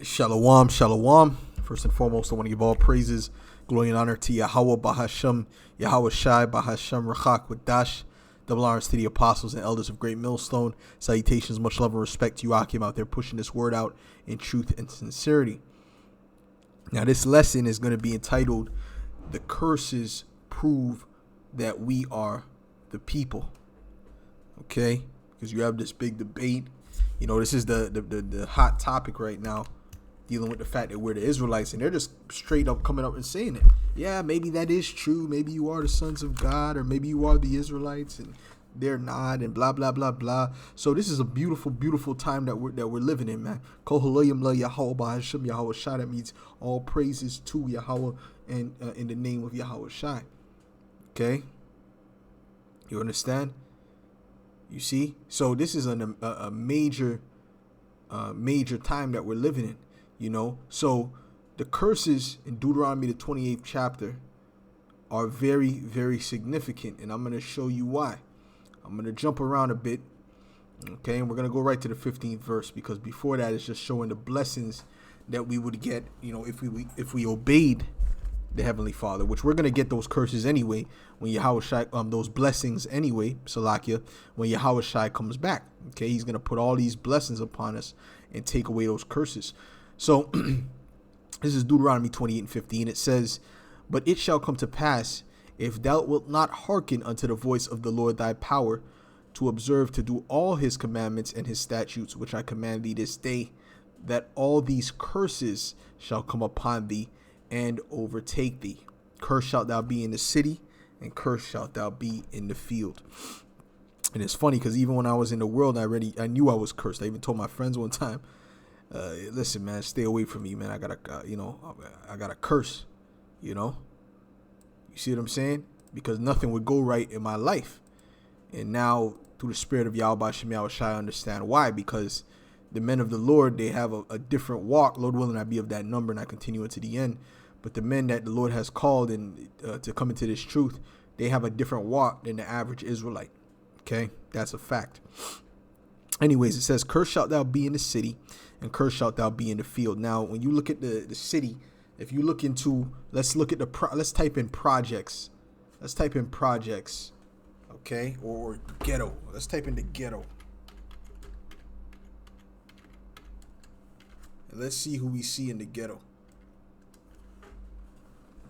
Shalom, shalom. First and foremost, I want to give all praises, glory, and honor to Yahweh Bahasham, Yahweh Shai Bahasham Rachak with Dash. Double honors to the apostles and elders of Great Millstone. Salutations, much love and respect to you, Akim, out there pushing this word out in truth and sincerity. Now, this lesson is going to be entitled, "The Curses Prove That We Are the People." Okay? Because you have this big debate. You know, this is the hot topic right now, dealing with the fact that we're the Israelites, and they're just straight up coming up and saying it. Yeah, maybe that is true. Maybe you are the sons of God, or maybe you are the Israelites, and they're not, and blah blah blah blah. So this is a beautiful, beautiful time that we're living in, man. Kol halayim la Yahweh b'Hashem Yahweh Shai. That means all praises to Yahweh and in the name of Yahweh Shai. Okay, you understand? You see? So this is a major time that we're living in. You know, so the curses in Deuteronomy, the 28th chapter, are very, very significant, and I'm going to show you why. I'm going to jump around a bit, okay, and we're going to go right to the 15th verse, because before that it's just showing the blessings that we would get, you know, if we obeyed the Heavenly Father, which we're going to get those curses anyway, when Yahweh Shai, those blessings anyway, Salakia, when Yahweh Shai comes back, okay, he's going to put all these blessings upon us and take away those curses. So this is Deuteronomy 28:15. It says, "But it shall come to pass, if thou wilt not hearken unto the voice of the Lord thy power, to observe to do all his commandments and his statutes, which I command thee this day, that all these curses shall come upon thee and overtake thee. Cursed shalt thou be in the city, and cursed shalt thou be in the field." And it's funny, because even when I was in the world, I knew I was cursed. I even told my friends one time, listen, man, stay away from me, man. I got a curse, you know. You see what I'm saying? Because nothing would go right in my life. And now, through the spirit of Yahweh Shem Yahweh Shai, I understand why. Because the men of the Lord, they have a different walk. Lord willing, I be of that number and I continue into the end. But the men that the Lord has called and to come into this truth, they have a different walk than the average Israelite. Okay? That's a fact. Anyways, it says, "Cursed shalt thou be in the city, and cursed shalt thou be in the field." Now, when you look at the city, if you look into, let's type in projects. Let's type in projects, okay? Or ghetto. Let's type in the ghetto. And let's see who we see in the ghetto.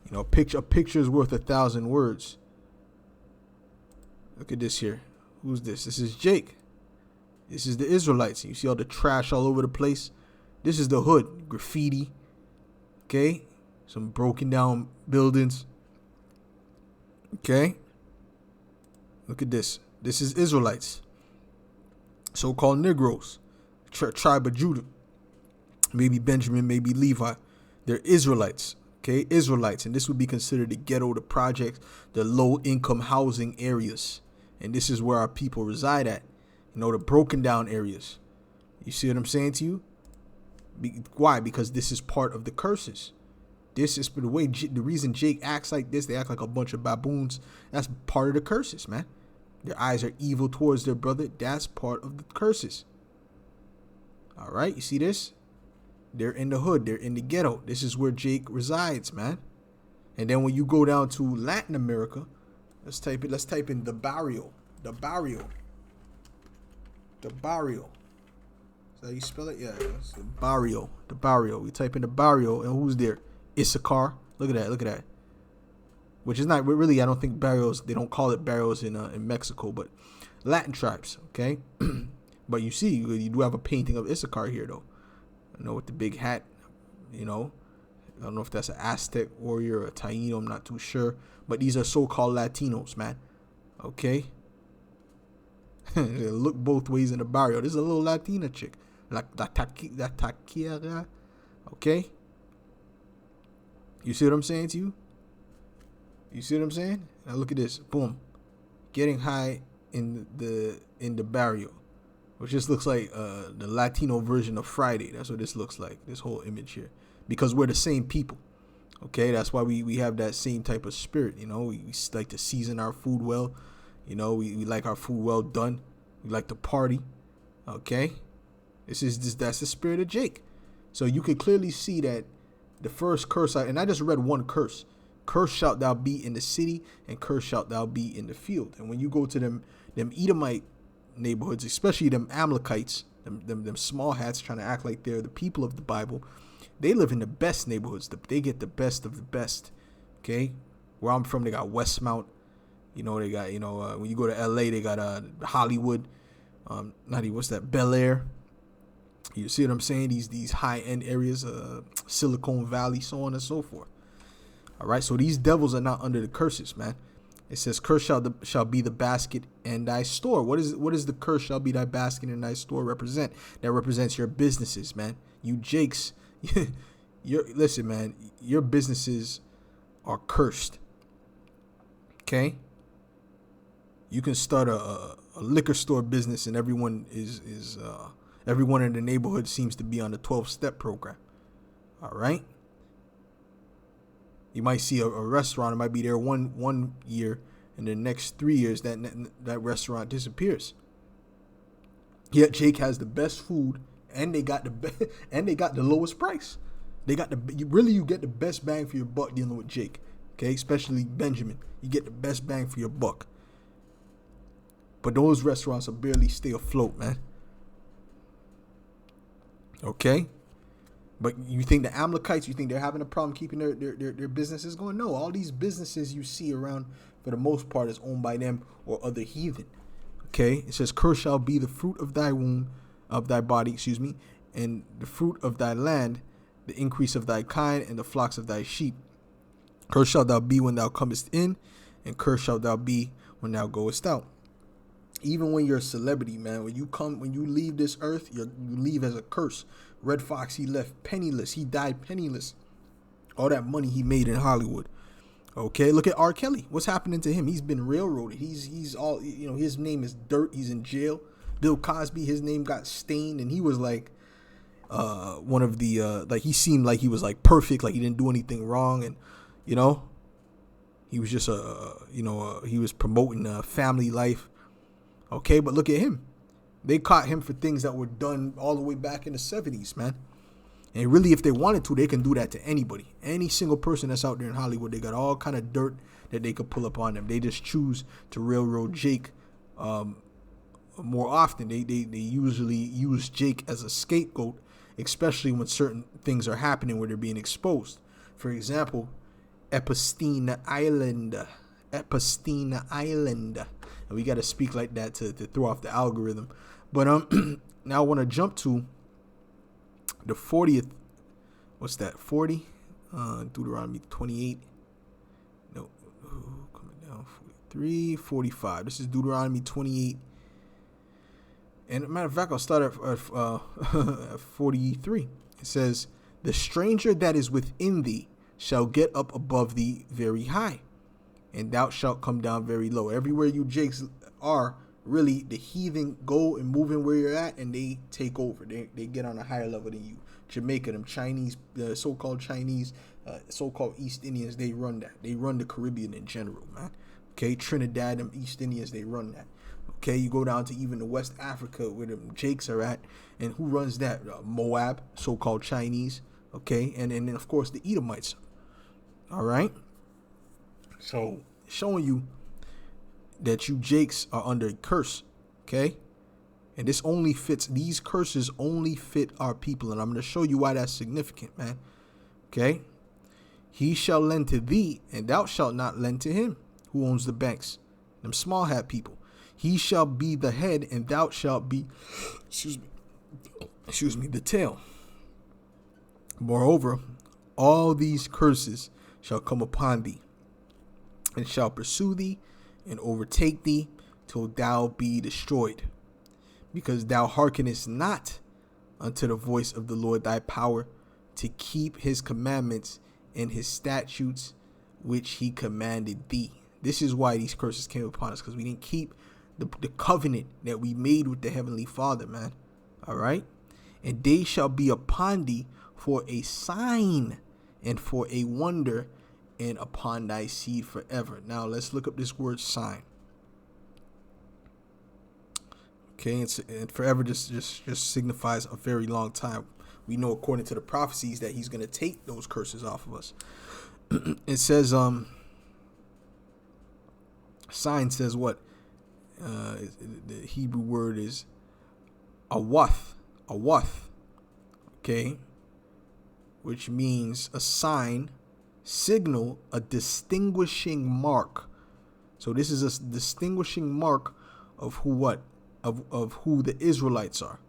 You know, a picture is worth 1,000 words. Look at this here. Who's this? This is Jake. This is the Israelites. You see all the trash all over the place? This is the hood. Graffiti. Okay? Some broken down buildings. Okay? Look at this. This is Israelites. So-called Negroes. Tribe of Judah. Maybe Benjamin, maybe Levi. They're Israelites. Okay? Israelites. And this would be considered the ghetto, the projects, the low-income housing areas. And this is where our people reside at. You know, the broken down areas. You see what I'm saying to you? Why? Because this is part of the curses. This is the way, the reason Jake acts like this. They act like a bunch of baboons. That's part of the curses, man. Their eyes are evil towards their brother. That's part of the curses. All right, you see this? They're in the hood. They're in the ghetto. This is where Jake resides, man. And then when you go down to Latin America, let's type in the barrio. The barrio. The barrio. Is that how you spell it? Yeah, it's the barrio. The barrio. We type in the barrio, and who's there? Issachar. Look at that. Look at that. Which is not really, I don't think barrios, they don't call it barrios in Mexico, but Latin tribes, okay? But you see, you do have a painting of Issachar here, though. You know, with the big hat, you know. I don't know if that's an Aztec warrior or a Taino, I'm not too sure. But these are so-called Latinos, man. Okay? Look both ways in the barrio. This is a little Latina chick. La taquera. Okay? You see what I'm saying to you? You see what I'm saying? Now look at this. Boom. Getting high in the barrio. Which just looks like the Latino version of Friday. That's what this looks like. This whole image here. Because we're the same people. Okay? That's why we have that same type of spirit. You know? We like to season our food well. You know, we like our food well done. We like to party. Okay? That's the spirit of Jake. So you can clearly see that the first curse, and I just read one curse. Cursed shalt thou be in the city, and cursed shalt thou be in the field. And when you go to them Edomite neighborhoods, especially them Amalekites, them small hats trying to act like they're the people of the Bible, they live in the best neighborhoods. They get the best of the best. Okay, where I'm from, they got Westmount. They got when you go to LA, they got Hollywood. What's that? Bel Air. You see what I'm saying? These high end areas, Silicon Valley, so on and so forth. All right, so these devils are not under the curses, man. It says, "Curse shall be the basket and thy store." What is the curse shall be thy basket and thy store represent? That represents your businesses, man. You Jakes, listen, man. Your businesses are cursed. Okay. You can start a liquor store business, and everyone everyone in the neighborhood seems to be on the 12-step program. All right. You might see a restaurant. It might be there one year, and the next 3 years that restaurant disappears. Yet Jake has the best food, and they got the lowest price. You get the best bang for your buck dealing with Jake. Okay, especially Benjamin. You get the best bang for your buck. But those restaurants will barely stay afloat, man. Okay? But you think the Amalekites, you think they're having a problem keeping their businesses going? No, all these businesses you see around, for the most part, is owned by them or other heathen. Okay? It says, "Cursed shall be the fruit of thy womb, of thy body, and the fruit of thy land, the increase of thy kind, and the flocks of thy sheep. Cursed shalt thou be when thou comest in, and cursed shalt thou be when thou goest out." Even when you're a celebrity, man, when you leave this earth, you leave as a curse. Red Fox, he left penniless. He died penniless. All that money he made in Hollywood. Okay, look at R. Kelly. What's happening to him? He's been railroaded. He's all, his name is dirt. He's in jail. Bill Cosby, his name got stained, and he was like one of the he seemed like he was like perfect, like he didn't do anything wrong, and he was just he was promoting family life. Okay, but look at him. They caught him for things that were done all the way back in the 70s, man. And really, if they wanted to, they can do that to anybody. Any single person that's out there in Hollywood, they got all kind of dirt that they could pull up on them. They just choose to railroad Jake more often. They usually use Jake as a scapegoat, especially when certain things are happening where they're being exposed. For example, Epstein Island. And we got to speak like that to throw off the algorithm. But now I want to jump to the 40th. What's that? 40? Deuteronomy 28. No, coming down 43, 45. This is Deuteronomy 28. And matter of fact, I'll start at 43. It says, "The stranger that is within thee shall get up above thee very high, and thou shalt come down very low." Everywhere you Jakes are, really, the heathen go and move in where you're at, and they take over. They get on a higher level than you. Jamaica, them Chinese, so-called Chinese, so-called East Indians, they run that. They run the Caribbean in general, man. Okay, Trinidad, them East Indians, they run that. Okay, you go down to even the West Africa where them Jakes are at, and who runs that? Moab, so-called Chinese. Okay, and then of course the Edomites. All right. So, showing you that you Jakes are under a curse, okay? And these curses only fit our people, and I'm going to show you why that's significant, man. Okay? "He shall lend to thee, and thou shalt not lend to him." Who owns the banks? Them small hat people. "He shall be the head, and thou shalt be, the tail. Moreover, all these curses shall come upon thee, and shall pursue thee, and overtake thee, till thou be destroyed, because thou hearkenest not unto the voice of the Lord thy power, to keep his commandments and his statutes, which he commanded thee." This is why these curses came upon us, because we didn't keep the covenant that we made with the Heavenly Father, man. All right? "And they shall be upon thee for a sign and for a wonder, and upon thy seed forever." Now let's look up this word sign. Okay, and forever just signifies a very long time. we know according to the prophecies that he's going to take those curses off of us. It says, sign says what? The Hebrew word is awath, okay, which means a sign, signal, a distinguishing mark. So this is a distinguishing mark of who the Israelites are.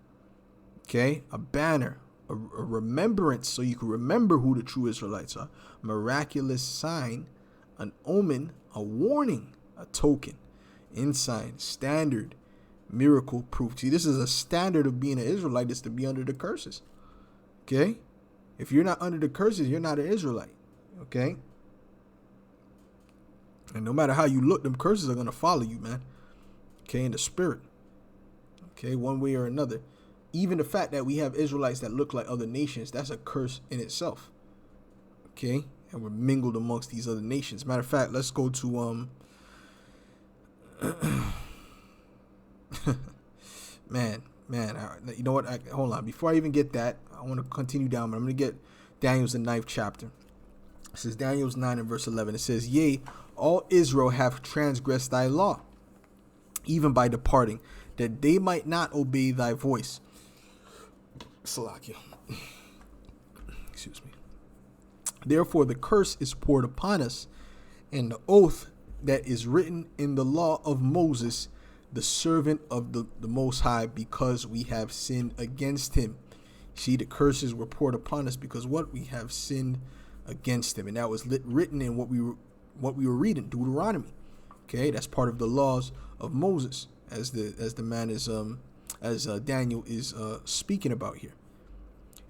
Okay, a banner, a remembrance, so you can remember who the true Israelites are. Miraculous sign, an omen, a warning, a token, ensign, standard, miracle, proof. See, this is a standard of being an Israelite, is to be under the curses. Okay, if you're not under the curses, you're not an Israelite. Okay, and no matter how you look, them curses are gonna follow you, man. Okay, in the spirit. Okay, one way or another. Even the fact that we have Israelites that look like other nations, that's a curse in itself. Okay, and we're mingled amongst these other nations. Matter of fact, let's go to man, you know what? Hold on. Before I even get that, I want to continue down, but I'm going to get Daniel's the 9th chapter. It says Daniel's 9 and verse 11. It says, "Yea, all Israel have transgressed thy law, even by departing, that they might not obey thy voice." Salakia. Excuse me. "Therefore the curse is poured upon us, and the oath that is written in the law of Moses, the servant of the Most High, because we have sinned against him." See, the curses were poured upon us because what? We have sinned against him. And that was written in what we were reading, Deuteronomy. Okay, that's part of the laws of Moses, as the man is as Daniel is speaking about here.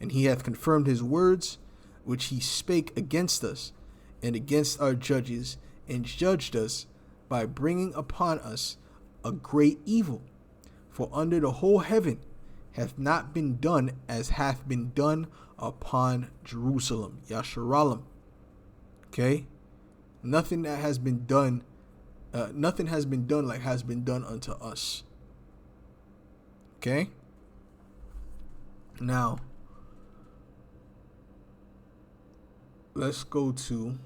"And he hath confirmed his words which he spake against us and against our judges, and judged us by bringing upon us a great evil. For under the whole heaven hath not been done as hath been done upon Jerusalem." Yasharalem. Okay? Nothing that has been done, nothing has been done like has been done unto us. Okay? Now, let's go to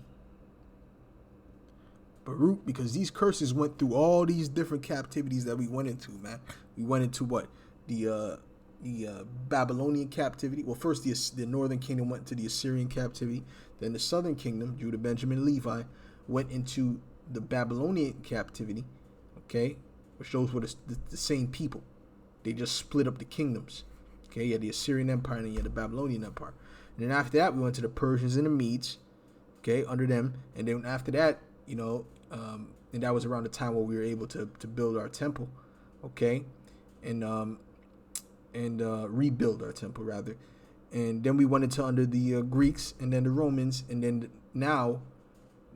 Baruch, because these curses went through all these different captivities that we went into, man. We went into what? The Babylonian captivity. Well, first the northern kingdom went to the Assyrian captivity. Then the southern kingdom, Judah, Benjamin, Levi, went into the Babylonian captivity. Okay, which shows what the same people. They just split up the kingdoms. Okay, you had the Assyrian Empire and you had the Babylonian Empire. And then after that, we went to the Persians and the Medes. Okay, under them. And then after that, and that was around the time where we were able to build our temple. Okay, and rebuild our temple rather. And then we went into under the Greeks and then the Romans, and then now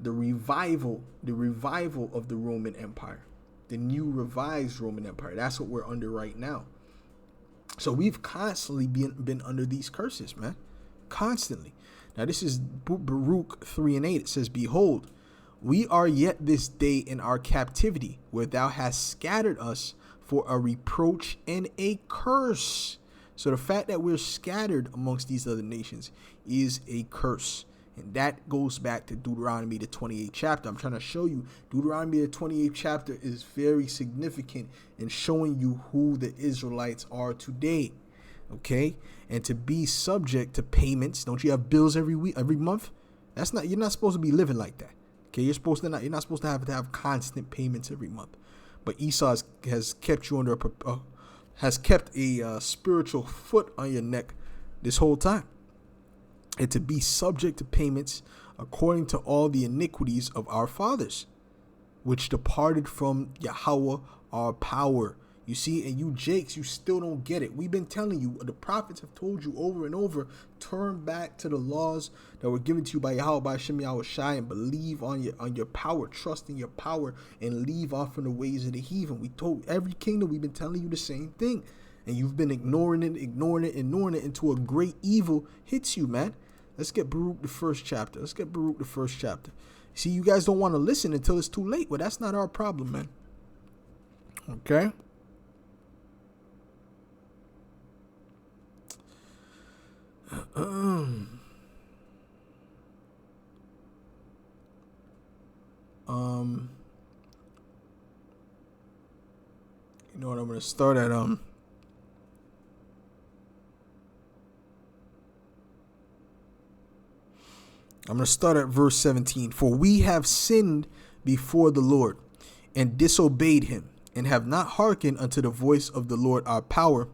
the revival of the Roman Empire, the new revised Roman Empire. That's what we're under right now. So we've constantly been under these curses, man, constantly. Now this is Baruch 3 and 8. It says, "Behold, we are yet this day in our captivity, where thou hast scattered us for a reproach and a curse." So the fact that we're scattered amongst these other nations is a curse. And that goes back to Deuteronomy, the 28th chapter. I'm trying to show you Deuteronomy, the 28th chapter is very significant in showing you who the Israelites are today. Okay? And to be subject to payments. Don't you have bills every week, every month? You're not supposed to be living like that. Okay, you're not supposed to have constant payments every month. But Esau has kept you under has kept a spiritual foot on your neck this whole time. And to be subject to payments according to all the iniquities of our fathers, which departed from Yahweh our power. You see, and you Jakes, you still don't get it. We've been telling you, the prophets have told you over and over, turn back to the laws that were given to you by Yahweh, by Hashem Yahweh Shai, and believe on your power, trust in your power, and leave off from the ways of the heathen. We told every kingdom, we've been telling you the same thing. And you've been ignoring it until a great evil hits you, man. Let's get Baruch the first chapter. See, you guys don't want to listen until it's too late. Well, that's not our problem, man. Okay? Um, um, you know what? I'm gonna start at verse 17. For we have sinned before the Lord, and disobeyed him, and have not hearkened unto the voice of the Lord our power,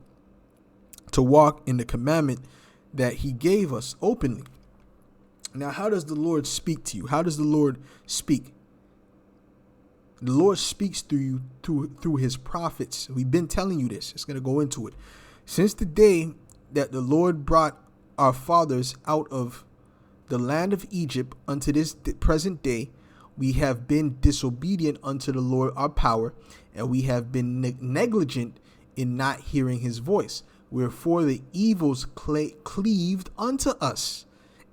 to walk in the commandment that he gave us openly. Now, how does the Lord speak to you? How does the Lord speak? The Lord speaks through you through his prophets. We've been telling you this. It's going to go into it. Since the day that the Lord brought our fathers out of the land of Egypt unto this present day, we have been disobedient unto the Lord our power, and we have been negligent in not hearing his voice. Wherefore the evils cleaved unto us,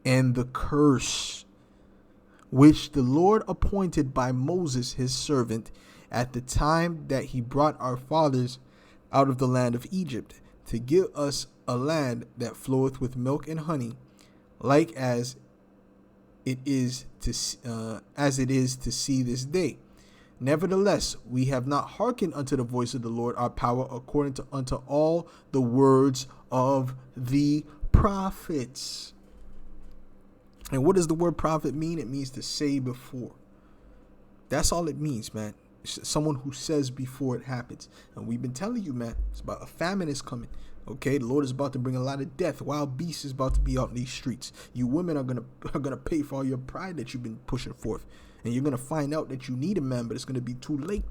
and the curse which the Lord appointed by Moses his servant at the time that he brought our fathers out of the land of Egypt, to give us a land that floweth with milk and honey, like as it is to see this day. Nevertheless, we have not hearkened unto the voice of the Lord our power, according to unto all the words of the prophets. And what does the word prophet mean? It means to say before. That's all it means, man. It's someone who says before it happens. And we've been telling you, man, it's about a famine is coming. Okay, the Lord is about to bring a lot of death. Wild beasts is about to be out in these streets. You women are gonna pay for all your pride that you've been pushing forth. And you're gonna find out that you need a man, but it's gonna be too late.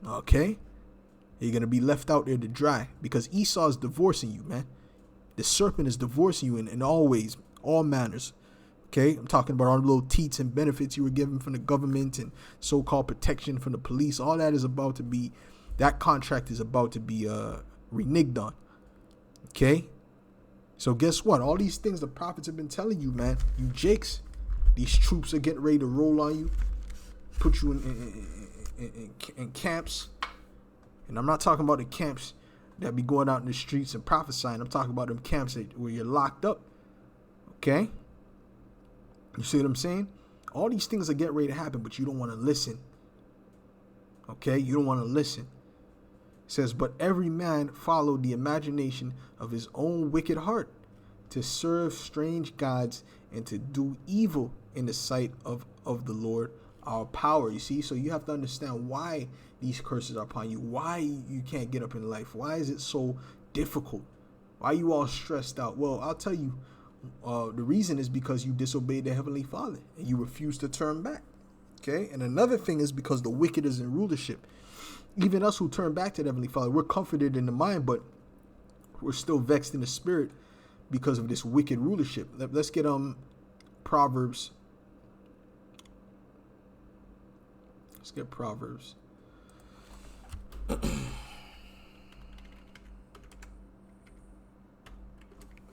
Okay? You're gonna be left out there to dry. Because Esau is divorcing you, man. The serpent is divorcing you in all ways, all manners. Okay, I'm talking about all the little teats and benefits you were given from the government and so-called protection from the police. All that is about to be, that contract is about to be reneged on. Okay, so guess what? All these things the prophets have been telling you, man. You jakes, these troops are getting ready to roll on you, put you in camps. And I'm not talking about the camps that be going out in the streets and prophesying. I'm talking about them camps where you're locked up. Okay. You see what I'm saying? All these things are getting ready to happen, but you don't want to listen. Okay? You don't want to listen. It says, but every man followed the imagination of his own wicked heart, to serve strange gods and to do evil in the sight of the Lord our power. You see? So you have to understand why these curses are upon you. Why you can't get up in life. Why is it so difficult? Why are you all stressed out? Well, I'll tell you. The reason is because you disobeyed the Heavenly Father and you refuse to turn back. Okay. And another thing is because the wicked is in rulership. Even us who turn back to the Heavenly Father, we're comforted in the mind, but we're still vexed in the spirit because of this wicked rulership. Let's get Proverbs. Let's get Proverbs.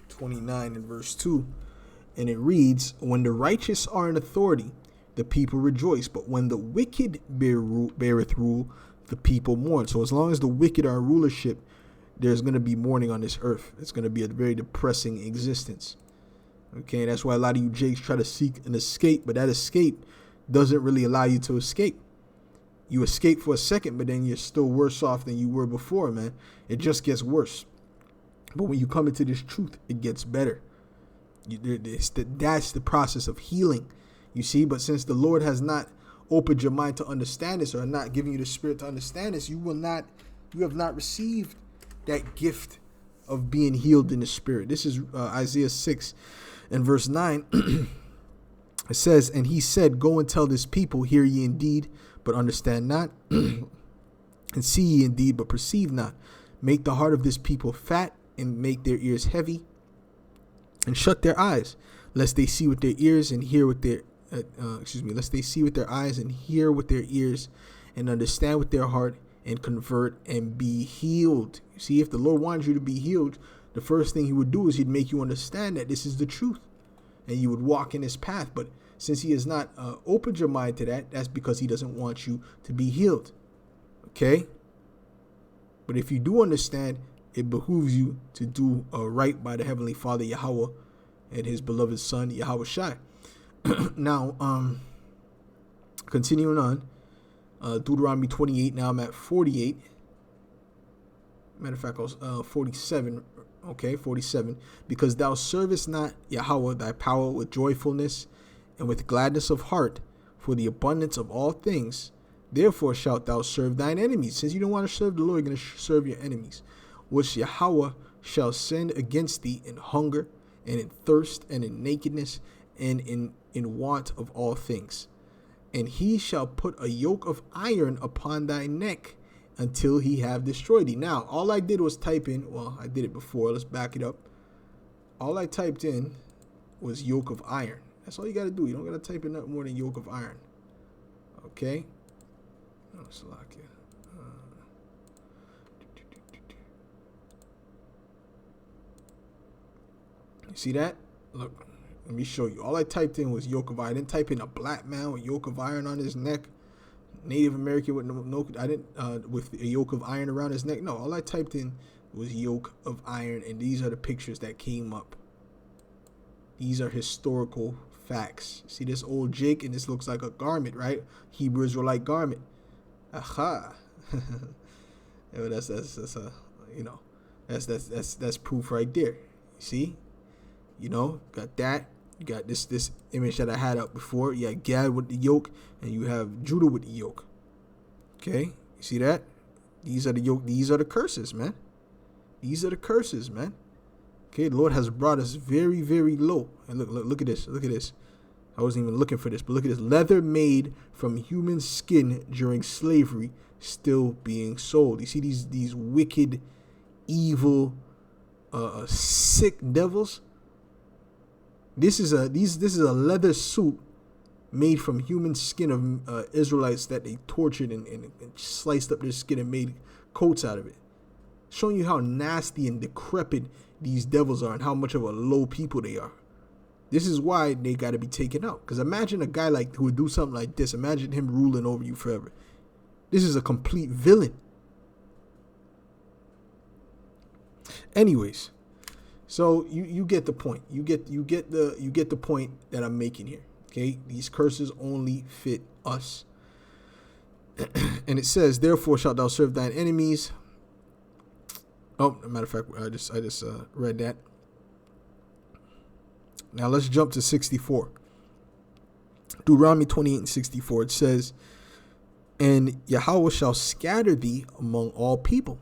29 and verse 2, and it reads, when the righteous are in authority, the people rejoice, but when the wicked beareth rule, the people mourn. So as long as the wicked are in rulership, there's going to be mourning on this earth. It's going to be a very depressing existence. Okay, that's why a lot of you jakes try to seek an escape, but that escape doesn't really allow you to escape. You escape for a second, but then you're still worse off than you were before, man. It just gets worse. But when you come into this truth, it gets better. That's the process of healing, you see. But since the Lord has not opened your mind to understand this, or not giving you the spirit to understand this, you have not received that gift of being healed in the spirit. This is Isaiah 6 and verse 9. It says, and he said, go and tell this people, hear ye indeed, but understand not, and see ye indeed, but perceive not. Make the heart of this people fat, and make their ears heavy, and shut their eyes, lest they see with their ears and hear with their lest they see with their eyes and hear with their ears, and understand with their heart, and convert and be healed. You see, if the Lord wanted you to be healed, the first thing he would do is he'd make you understand that this is the truth, and you would walk in his path. But since he has not opened your mind to that, that's because he doesn't want you to be healed. Okay? But if you do understand, it behooves you to do right by the Heavenly Father, Yahweh, and his beloved son Yahweh Shai. Now, continuing on, Deuteronomy 28. Now I'm at 48. Matter of fact, I was 47. Okay, 47. Because thou servest not Yahweh thy power with joyfulness and with gladness of heart for the abundance of all things, therefore shalt thou serve thine enemies. Since you don't want to serve the Lord, you're going to serve your enemies, which Yahweh shall send against thee in hunger and in thirst and in nakedness and in want of all things. And he shall put a yoke of iron upon thy neck until he have destroyed thee. Now, all I did was type in, well, I did it before. Let's back it up. All I typed in was yoke of iron. That's all you got to do. You don't got to type in nothing more than yoke of iron. Okay? Oh, Salakia. You see that? Look, let me show you. All I typed in was yoke of iron. I didn't type in a black man with yoke of iron on his neck. Native American with no I didn't with a yoke of iron around his neck. No, all I typed in was yoke of iron, and these are the pictures that came up. These are historical facts. See this old Jake, and this looks like a garment, right? Hebrew Israelite garment. Aha. that's that's proof right there. See, got that. You got this image that I had up before. You got Gad with the yoke, and you have Judah with the yoke. Okay, you see that? These are the yoke. These are the curses, man. These are the curses, man. Okay, the Lord has brought us very, very low. And look at this. Look at this. I wasn't even looking for this, but look at this. Leather made from human skin during slavery still being sold. You see these wicked, evil, sick devils. This is a leather suit made from human skin of Israelites that they tortured and sliced up their skin and made coats out of it. Showing you how nasty and decrepit these devils are and how much of a low people they are. This is why they got to be taken out. Because imagine a guy who would do something like this. Imagine him ruling over you forever. This is a complete villain. Anyways. So you get the point. You get the point that I'm making here. Okay, these curses only fit us. And it says, "Therefore shalt thou serve thine enemies." Oh, as a matter of fact, I just read that. Now let's jump to 64. Deuteronomy 28 and 64. It says, "And Yahweh shall scatter thee among all people,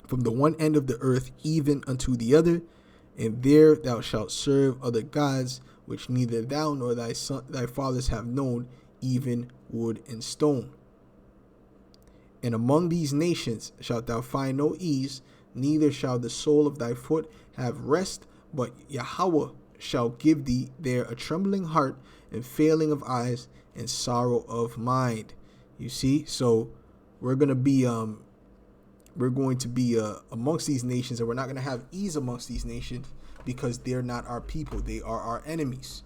from the one end of the earth even unto the other, and there thou shalt serve other gods, which neither thou nor thy fathers have known, even wood and stone. And among these nations shalt thou find no ease, neither shall the sole of thy foot have rest, but Yahweh shall give thee there a trembling heart, and failing of eyes, and sorrow of mind." You see, so we're going to be amongst these nations, and we're not going to have ease amongst these nations because they're not our people. They are our enemies.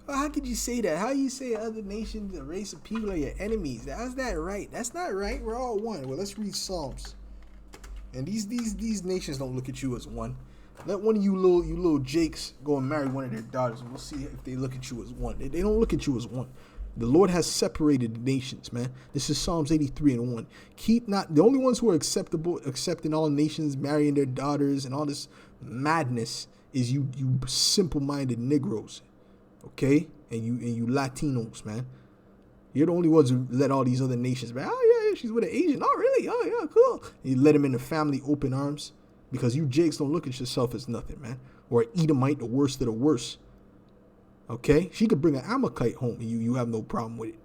Well, how could you say that? How you say other nations, a race of people, are your enemies? How's that right? That's not right. We're all one. Well, let's read Psalms. And these nations don't look at you as one. Let one of you little Jakes go and marry one of their daughters, and we'll see if they look at you as one. They don't look at you as one. The Lord has separated the nations, man. This is Psalms 83 and 1. Keep not the only ones who are accepting all nations, marrying their daughters, and all this madness is you simple-minded Negroes, okay? And you Latinos, man. You're the only ones who let all these other nations, man. Oh yeah, she's with an Asian. Oh really? Oh yeah, cool. And you let them in the family open arms because you Jakes don't look at yourself as nothing, man. Or an Edomite, the worst of the worst. Okay, she could bring an Amalekite home and you have no problem with it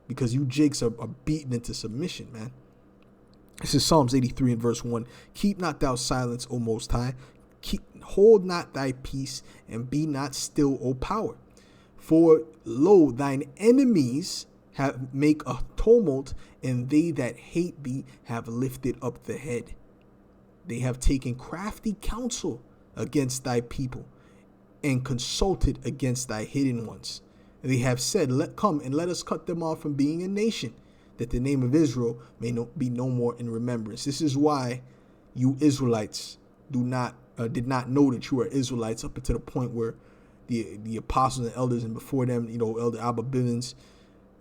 because you Jakes are beaten into submission, man. This is Psalms 83 and verse 1. "Keep not thou silence, O Most High. Hold not thy peace, and be not still, O power. For lo, thine enemies have make a tumult, and they that hate thee have lifted up the head. They have taken crafty counsel against thy people, and consulted against thy hidden ones. They have said, come and let us cut them off from being a nation, that the name of Israel may be no more in remembrance." This is why you Israelites do not did not know that you were Israelites up until the point where the apostles and elders, and before them, Elder Abba Bivens,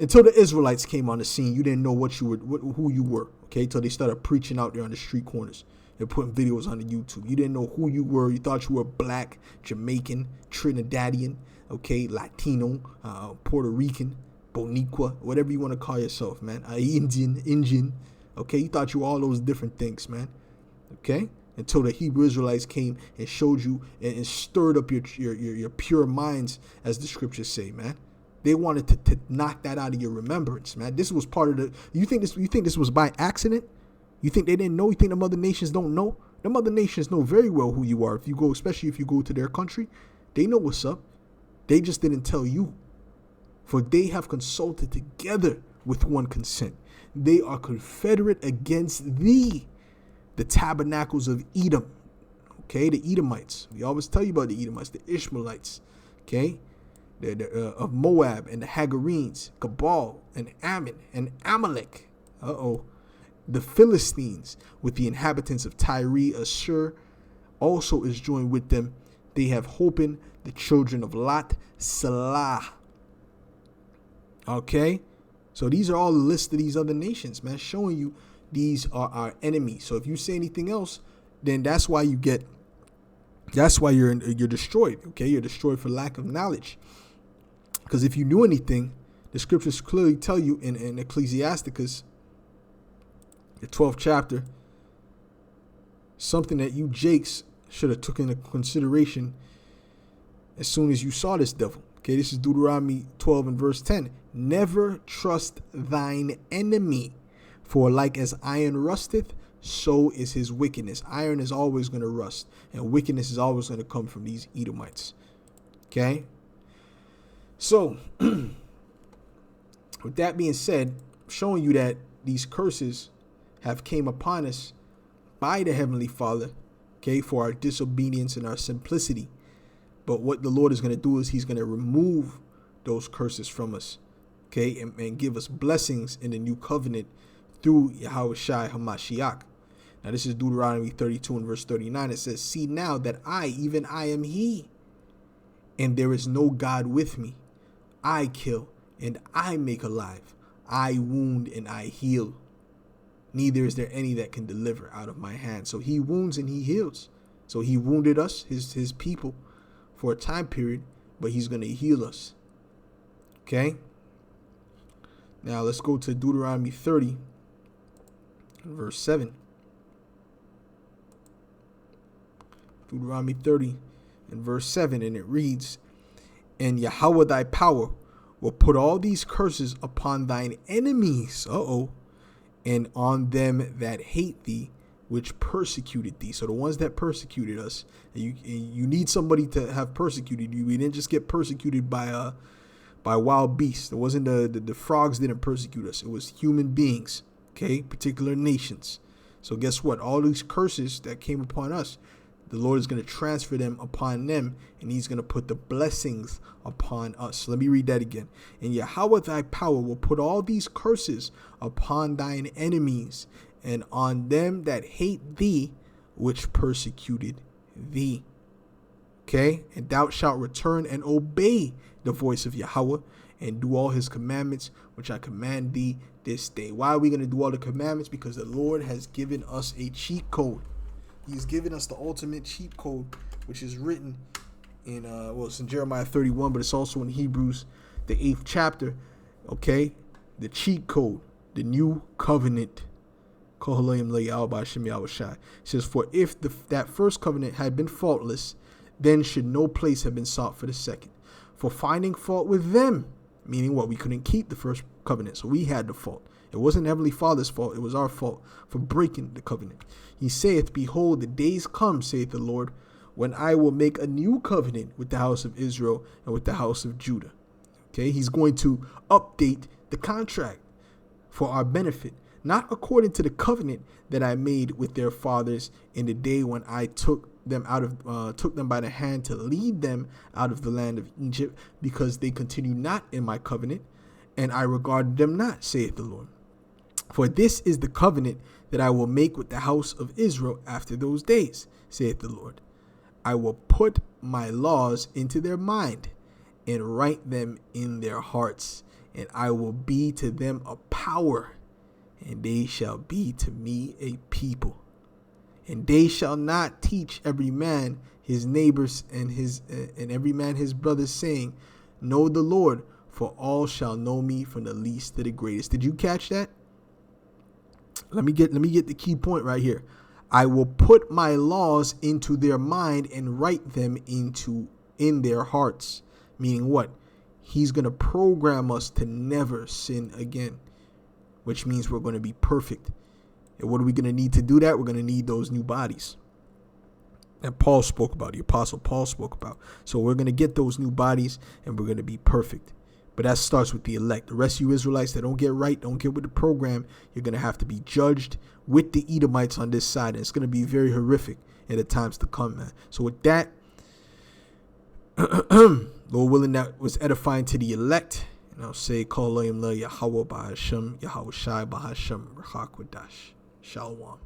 until the Israelites came on the scene, you didn't know who you were. Okay, until they started preaching out there on the street corners and putting videos on the YouTube. You didn't know who you were. You thought you were black, Jamaican, Trinidadian, okay, Latino, Puerto Rican, Boniqua, whatever you want to call yourself, man. Indian. Okay, you thought you were all those different things, man. Okay, until the Hebrew Israelites came and showed you and stirred up your pure minds, as the scriptures say, man. They wanted to knock that out of your remembrance, man. This was part of the. You think this was by accident? You think they didn't know? You think the other nations don't know? The other nations know very well who you are. Especially if you go to their country, they know what's up. They just didn't tell you. For they have consulted together with one consent. They are confederate against thee, the tabernacles of Edom. Okay, the Edomites. We always tell you about the Edomites, the Ishmaelites. Okay. Of Moab and the Hagarenes, Gebal and Ammon and Amalek. The Philistines with the inhabitants of Tyre, Assur also is joined with them. They have holpen the children of Lot, Salah. Okay, so these are all the list of these other nations, man, showing you these are our enemies. So if you say anything else, then that's why you're destroyed. Okay, you're destroyed for lack of knowledge. Because if you knew anything, the scriptures clearly tell you in Ecclesiasticus, the 12th chapter, something that you Jakes should have took into consideration as soon as you saw this devil. Okay, this is Deuteronomy 12 and verse 10. Never trust thine enemy, for like as iron rusteth, so is his wickedness. Iron is always going to rust, and wickedness is always going to come from these Edomites. Okay? So, with that being said, showing you that these curses have came upon us by the Heavenly Father, okay, for our disobedience and our simplicity. But what the Lord is going to do is he's going to remove those curses from us, okay, and give us blessings in the new covenant through Yahushua HaMashiach. Now, this is Deuteronomy 32 and verse 39. It says, see now that even I am he, and there is no God with me. I kill and I make alive. I wound and I heal. Neither is there any that can deliver out of my hand. So he wounds and he heals. So he wounded us, his people, for a time period, but he's going to heal us. Okay? Now let's go to Deuteronomy 30, verse 7. Deuteronomy 30 and verse 7, and it reads, and Yahweh thy power will put all these curses upon thine enemies, and on them that hate thee, which persecuted thee. So the ones that persecuted us, you need somebody to have persecuted you. We didn't just get persecuted by wild beasts. It wasn't the frogs didn't persecute us. It was human beings, okay, particular nations. So guess what? All these curses that came upon us, the Lord is going to transfer them upon them, and he's going to put the blessings upon us. Let me read that again. And Yahweh thy power will put all these curses upon thine enemies, and on them that hate thee, which persecuted thee. Okay? And thou shalt return and obey the voice of Yahweh, and do all his commandments, which I command thee this day. Why are we going to do all the commandments? Because the Lord has given us a cheat code. He's given us the ultimate cheat code, which is written in, it's in Jeremiah 31, but it's also in Hebrews, the 8th chapter. Okay? The cheat code, the new covenant. It says, for if that first covenant had been faultless, then should no place have been sought for the second. For finding fault with them, meaning what? We couldn't keep the first covenant, so we had the fault. It wasn't Heavenly Father's fault. It was our fault for breaking the covenant. He saith, behold, the days come, saith the Lord, when I will make a new covenant with the house of Israel and with the house of Judah. Okay, he's going to update the contract for our benefit, not according to the covenant that I made with their fathers in the day when I took them by the hand to lead them out of the land of Egypt, because they continue not in my covenant, and I regarded them not, saith the Lord. For this is the covenant that I will make with the house of Israel after those days, saith the Lord. I will put my laws into their mind and write them in their hearts, and I will be to them a power, and they shall be to me a people. And they shall not teach every man his neighbors and every man his brothers, saying, know the Lord, for all shall know me, from the least to the greatest. Did you catch that? Let me get the key point right here. I will put my laws into their mind and write them in their hearts. Meaning what? He's going to program us to never sin again, which means we're going to be perfect. And what are we going to need to do that? We're going to need those new bodies that Paul spoke about, the Apostle Paul spoke about. So we're going to get those new bodies and we're going to be perfect. But that starts with the elect. The rest of you Israelites that don't get right, don't get with the program, you're going to have to be judged with the Edomites on this side. And it's going to be very horrific in the times to come, man. So with that, Lord willing, that was edifying to the elect. And I'll say, Kol Yahweh Bahashem, Yahweh Shai Bahashem, Rachak Wadash. Shalom.